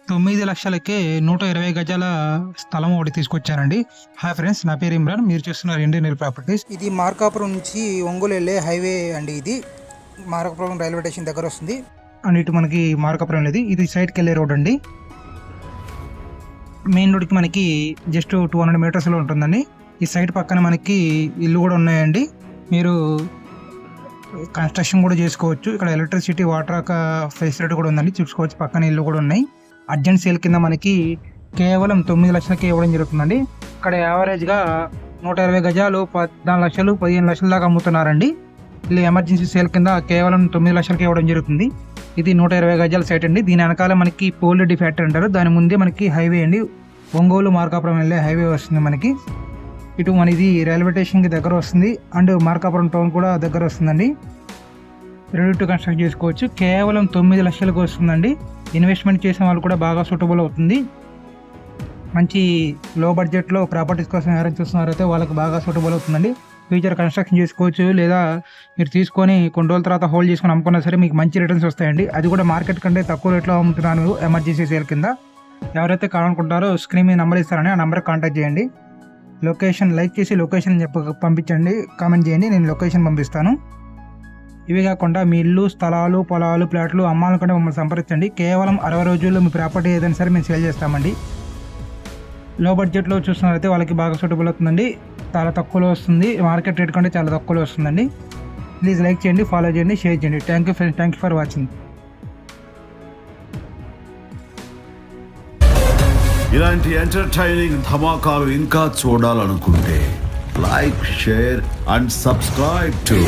9 లక్షలకే 120 గజాల స్థలం ఒకటి తీసుకొచ్చానండి. హాయ్ ఫ్రెండ్స్, నా పేరు ఇమ్రాన్. మీరు చూస్తున్నారు ఇండియన్ రియల్ ప్రాపర్టీస్. ఇది మార్కాపురం నుంచి ఒంగోలు వెళ్ళే హైవే అండి. ఇది మార్కాపురం రైల్వే స్టేషన్ దగ్గర వస్తుంది. అండ్ ఇటు మనకి మార్కాపురం లేదు, ఇది సైడ్కి వెళ్ళే రోడ్ అండి. మెయిన్ రోడ్కి మనకి జస్ట్ 200 మీటర్స్లో ఉంటుందండి. ఈ సైడ్ పక్కన మనకి ఇల్లు కూడా ఉన్నాయండి. మీరు కన్స్ట్రక్షన్ కూడా చేసుకోవచ్చు. ఇక్కడ ఎలక్ట్రిసిటీ, వాటర్ ఫెసిలిటీ కూడా ఉందండి, చూసుకోవచ్చు. పక్కన ఇల్లు కూడా ఉన్నాయి. అర్జెంట్ సేల్ కింద మనకి కేవలం 9 లక్షలకి ఇవ్వడం జరుగుతుందండి. ఇక్కడ యావరేజ్గా 120 గజాలు 14 లక్షలు 15 లక్షల దాకా అమ్ముతున్నారండి. ఇది ఎమర్జెన్సీ సేల్ కింద కేవలం 9 లక్షలకి ఇవ్వడం జరుగుతుంది. ఇది 120 గజాల సైట్ అండి. దీని వెనకాల మనకి పోల్డ్ ఫ్యాక్టరీ అంటారు, దాని ముందే మనకి హైవే అండి. ఒంగోలు మార్కాపురం వెళ్ళే హైవే వస్తుంది మనకి. ఇటు మన ఇది రైల్వే స్టేషన్కి దగ్గర వస్తుంది, అండ్ మార్కాపురం టౌన్ కూడా దగ్గర వస్తుందండి. రెడీ టు కన్స్ట్రక్ట్ చేసుకోవచ్చు. కేవలం 9 లక్షలకు వస్తుందండి. ఇన్వెస్ట్మెంట్ చేసిన వాళ్ళు కూడా బాగా సూటబుల్ అవుతుంది. మంచి లో బడ్జెట్లో ప్రాపర్టీస్ కోసం ఎవరైనా చూస్తున్నారైతే వాళ్ళకి బాగా సూటబుల్ అవుతుందండి. ఫ్యూచర్ కన్స్ట్రక్షన్ చేసుకోవచ్చు, లేదా మీరు తీసుకొని కొన్ని రోజుల తర్వాత హోల్డ్ చేసుకొని అమ్ముకున్నా సరే మీకు మంచి రిటర్న్స్ వస్తాయండి. అది కూడా మార్కెట్ కంటే తక్కువ రేట్లో అమ్ముతున్నాను ఎమర్జెన్సీ సేల్ కింద. ఎవరైతే కావాలనుకుంటారో స్క్రీన్ మీద నెంబర్ ఇస్తారని ఆ నెంబర్కి కాంటాక్ట్ చేయండి. లొకేషన్ లైక్ చేసి లొకేషన్ పంపించండి, కామెంట్ చేయండి, నేను లొకేషన్ పంపిస్తాను. ఇవి కాకుండా మీ ఇల్లు, స్థలాలు, పొలాలు, ప్లాట్లు అమ్మాలనుకుంటే మమ్మల్ని సంప్రదించండి. కేవలం 60 రోజుల్లో మీ ప్రాపర్టీ ఏదైనా సరే మేము సేల్ చేస్తామండి. లో బడ్జెట్లో చూస్తున్నారైతే వాళ్ళకి బాగా సూటబుల్ అవుతుందండి. చాలా తక్కువలో వస్తుంది, మార్కెట్ రేట్ కంటే చాలా తక్కువలో వస్తుందండి. ప్లీజ్ లైక్ చేయండి, ఫాలో చేయండి, షేర్ చేయండి. Thank you friends, thank you for watching. ఇలాంటి ఎంటర్టైనింగ్ ధమాకాలు ఇంకా చూడాలనుకుంటే like, share and subscribe to